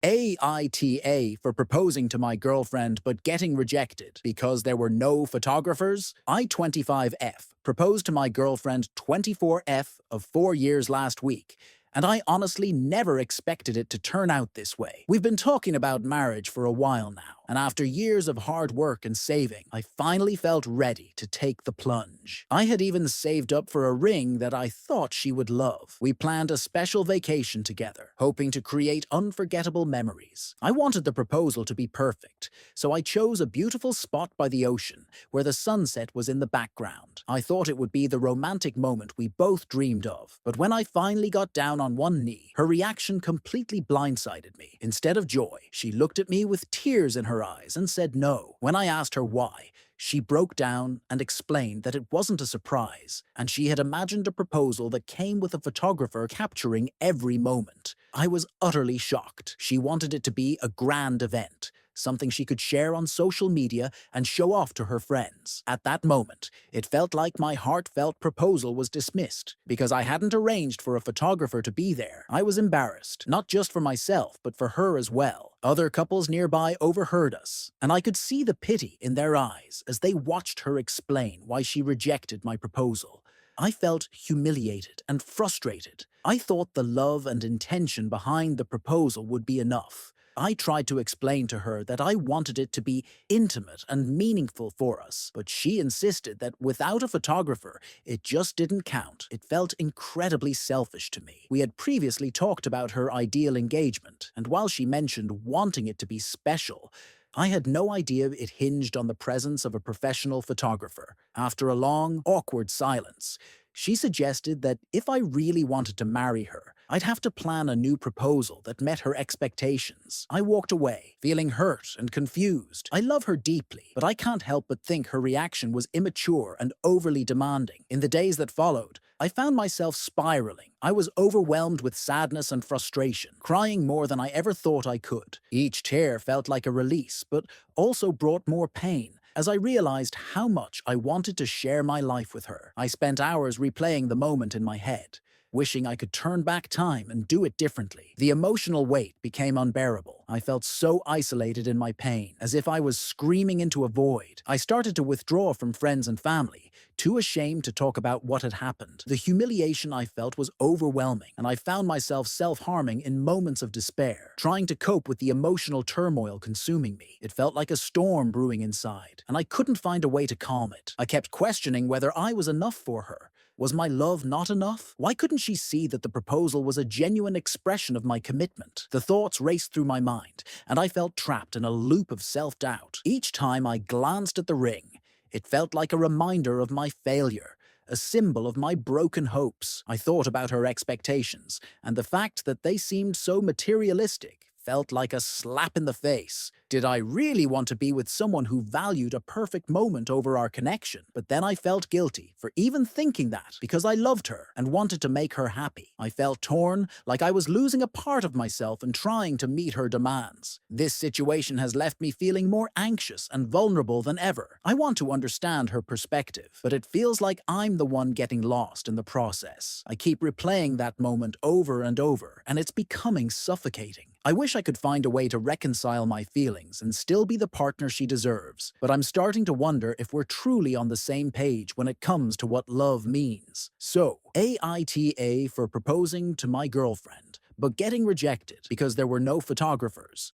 Aita for proposing to my girlfriend but getting rejected because there were no photographers. I-25F proposed to my girlfriend 24F of 4 years last week, and I honestly never expected it to turn out this way. We've been talking about marriage for a while now, and after years of hard work and saving, I finally felt ready to take the plunge. I had even saved up for a ring that I thought she would love. We planned a special vacation together, hoping to create unforgettable memories. I wanted the proposal to be perfect, so I chose a beautiful spot by the ocean where the sunset was in the background. I thought it would be the romantic moment we both dreamed of, but when I finally got down on one knee, her reaction completely blindsided me. Instead of joy, she looked at me with tears in her eyes and said no. When I asked her why, she broke down and explained that it wasn't a surprise, and she had imagined a proposal that came with a photographer capturing every moment. I was utterly shocked. She wanted it to be a grand event, something she could share on social media and show off to her friends. At that moment, it felt like my heartfelt proposal was dismissed because I hadn't arranged for a photographer to be there. I was embarrassed, not just for myself, but for her as well. Other couples nearby overheard us, and I could see the pity in their eyes as they watched her explain why she rejected my proposal. I felt humiliated and frustrated. I thought the love and intention behind the proposal would be enough. I tried to explain to her that I wanted it to be intimate and meaningful for us, but she insisted that without a photographer, it just didn't count. It felt incredibly selfish to me. We had previously talked about her ideal engagement, and while she mentioned wanting it to be special, I had no idea it hinged on the presence of a professional photographer. After a long, awkward silence, she suggested that if I really wanted to marry her, I'd have to plan a new proposal that met her expectations. I walked away, feeling hurt and confused. I love her deeply, but I can't help but think her reaction was immature and overly demanding. In the days that followed, I found myself spiraling. I was overwhelmed with sadness and frustration, crying more than I ever thought I could. Each tear felt like a release, but also brought more pain, as I realized how much I wanted to share my life with her. I spent hours replaying the moment in my head, wishing I could turn back time and do it differently. The emotional weight became unbearable. I felt so isolated in my pain, as if I was screaming into a void. I started to withdraw from friends and family, too ashamed to talk about what had happened. The humiliation I felt was overwhelming, and I found myself self-harming in moments of despair, trying to cope with the emotional turmoil consuming me. It felt like a storm brewing inside, and I couldn't find a way to calm it. I kept questioning whether I was enough for her. Was my love not enough? Why couldn't she see that the proposal was a genuine expression of my commitment? The thoughts raced through my mind, and I felt trapped in a loop of self-doubt. Each time I glanced at the ring, it felt like a reminder of my failure, a symbol of my broken hopes. I thought about her expectations, and the fact that they seemed so materialistic felt like a slap in the face. Did I really want to be with someone who valued a perfect moment over our connection? But then I felt guilty for even thinking that, because I loved her and wanted to make her happy. I felt torn, like I was losing a part of myself and trying to meet her demands. This situation has left me feeling more anxious and vulnerable than ever. I want to understand her perspective, but it feels like I'm the one getting lost in the process. I keep replaying that moment over and over, and it's becoming suffocating. I wish I could find a way to reconcile my feelings and still be the partner she deserves, but I'm starting to wonder if we're truly on the same page when it comes to what love means. So, AITA for proposing to my girlfriend, but getting rejected because there were no photographers.